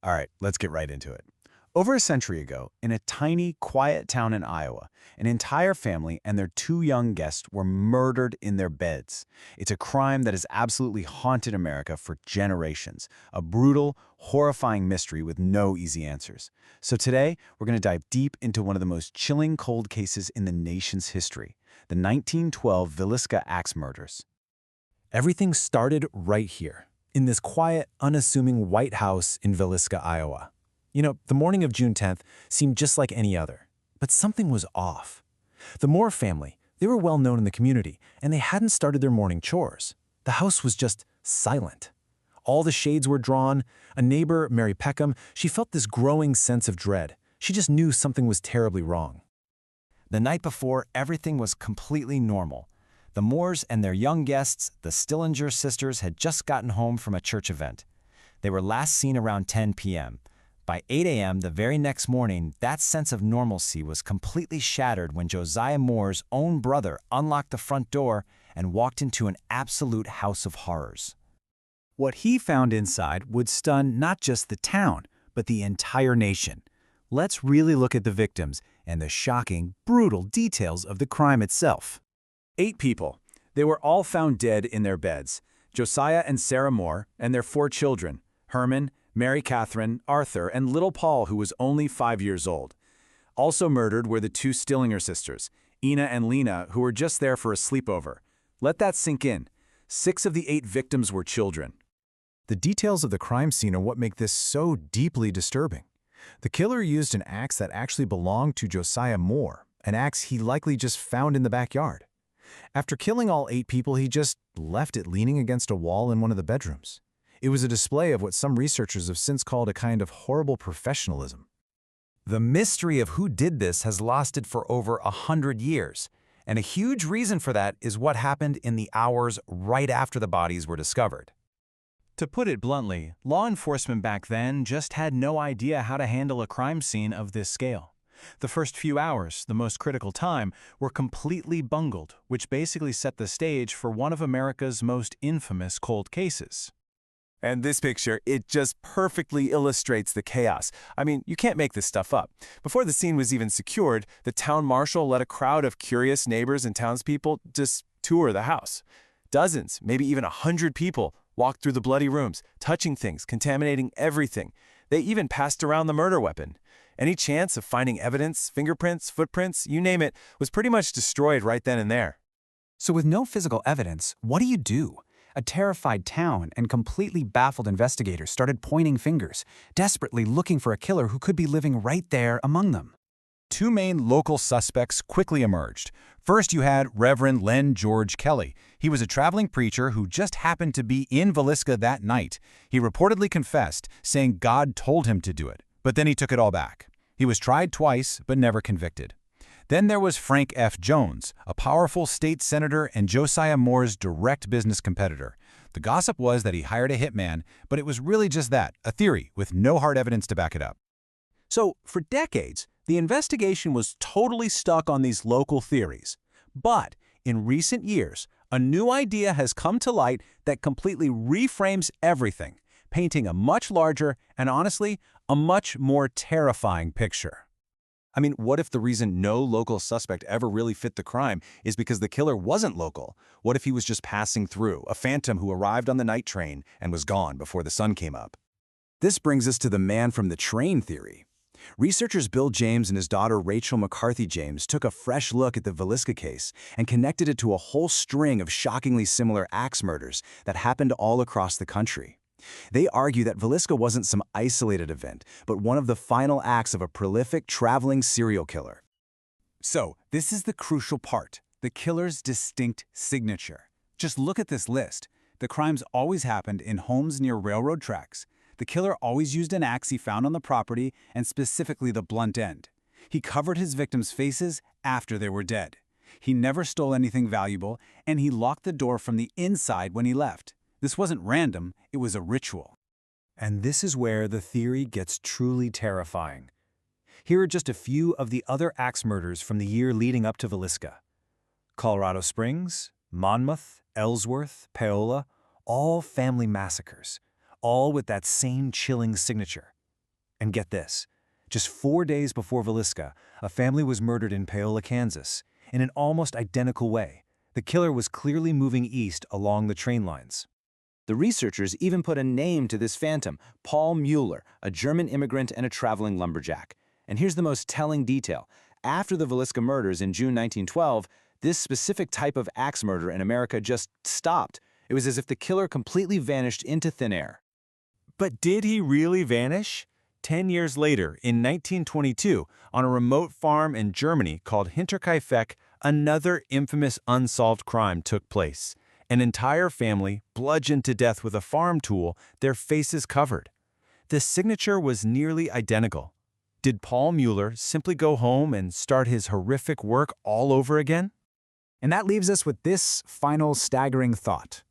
All right, let's get right into it. Over a century ago, in a tiny, quiet town in Iowa, an entire family and their two young guests were murdered in their beds. It's a crime that has absolutely haunted America for generations, a brutal, horrifying mystery with no easy answers. So today, we're going to dive deep into one of the most chilling cold cases in the nation's history, the 1912 Villisca Axe Murders. Everything started right here, in this quiet, unassuming white house in Villisca, Iowa. The morning of June 10th seemed just like any other, but something was off. The Moore family, they were well known in the community, and they hadn't started their morning chores. The house was just silent. All the shades were drawn. A neighbor, Mary Peckham, she felt this growing sense of dread. She just knew something was terribly wrong. The night before, everything was completely normal. The Moores and their young guests, the Stillinger sisters, had just gotten home from a church event. They were last seen around 10 p.m. By 8 a.m. the very next morning, that sense of normalcy was completely shattered when Josiah Moore's own brother unlocked the front door and walked into an absolute house of horrors. What he found inside would stun not just the town, but the entire nation. Let's really look at the victims and the shocking, brutal details of the crime itself. 8 people. They were all found dead in their beds. Josiah and Sarah Moore and their 4 children, Herman, Mary Catherine, Arthur, and little Paul, who was only 5 years old. Also murdered were the 2 Stillinger sisters, Ina and Lena, who were just there for a sleepover. Let that sink in. 6 of the 8 victims were children. The details of the crime scene are what make this so deeply disturbing. The killer used an axe that actually belonged to Josiah Moore, an axe he likely just found in the backyard. After killing all 8 people, he just left it leaning against a wall in one of the bedrooms. It was a display of what some researchers have since called a kind of horrible professionalism. The mystery of who did this has lasted for over 100 years, and a huge reason for that is what happened in the hours right after the bodies were discovered. To put it bluntly, law enforcement back then just had no idea how to handle a crime scene of this scale. The first few hours, the most critical time, were completely bungled, which basically set the stage for one of America's most infamous cold cases. And this picture, it just perfectly illustrates the chaos. I mean, you can't make this stuff up. Before the scene was even secured, the town marshal let a crowd of curious neighbors and townspeople just tour the house. Dozens, maybe even 100 people walked through the bloody rooms, touching things, contaminating everything. They even passed around the murder weapon. Any chance of finding evidence, fingerprints, footprints, you name it, was pretty much destroyed right then and there. So with no physical evidence, what do you do? A terrified town and completely baffled investigators started pointing fingers, desperately looking for a killer who could be living right there among them. 2 main local suspects quickly emerged. First, you had Reverend Len George Kelly. He was a traveling preacher who just happened to be in Villisca that night. He reportedly confessed, saying God told him to do it, but then he took it all back. He was tried twice, but never convicted. Then there was Frank F. Jones, a powerful state senator and Josiah Moore's direct business competitor. The gossip was that he hired a hitman, but it was really just that, a theory with no hard evidence to back it up. So, for decades, the investigation was totally stuck on these local theories. But in recent years, a new idea has come to light that completely reframes everything, painting a much larger and, honestly, a much more terrifying picture. I mean, what if the reason no local suspect ever really fit the crime is because the killer wasn't local? What if he was just passing through, a phantom who arrived on the night train and was gone before the sun came up? This brings us to the man from the train theory. Researchers Bill James and his daughter Rachel McCarthy James took a fresh look at the Villisca case and connected it to a whole string of shockingly similar axe murders that happened all across the country. They argue that Villisca wasn't some isolated event, but one of the final acts of a prolific traveling serial killer. So, this is the crucial part, the killer's distinct signature. Just look at this list. The crimes always happened in homes near railroad tracks. The killer always used an axe he found on the property, and specifically the blunt end. He covered his victims' faces after they were dead. He never stole anything valuable, and he locked the door from the inside when he left. This wasn't random, it was a ritual. And this is where the theory gets truly terrifying. Here are just a few of the other axe murders from the year leading up to Villisca. Colorado Springs, Monmouth, Ellsworth, Paola, all family massacres, all with that same chilling signature. And get this. Just 4 days before Villisca, a family was murdered in Paola, Kansas, in an almost identical way. The killer was clearly moving east along the train lines. The researchers even put a name to this phantom, Paul Mueller, a German immigrant and a traveling lumberjack. And here's the most telling detail. After the Villisca murders in June 1912, this specific type of axe murder in America just stopped. It was as if the killer completely vanished into thin air. But did he really vanish? 10 years later, in 1922, on a remote farm in Germany called Hinterkaifeck, another infamous unsolved crime took place. An entire family bludgeoned to death with a farm tool, their faces covered. The signature was nearly identical. Did Paul Mueller simply go home and start his horrific work all over again? And that leaves us with this final staggering thought.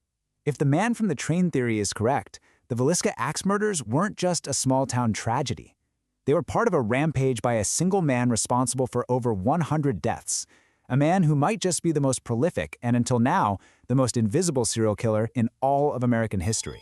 If the man from the train theory is correct, the Villisca Axe Murders weren't just a small-town tragedy. They were part of a rampage by a single man responsible for over 100 deaths, a man who might just be the most prolific and, until now, the most invisible serial killer in all of American history.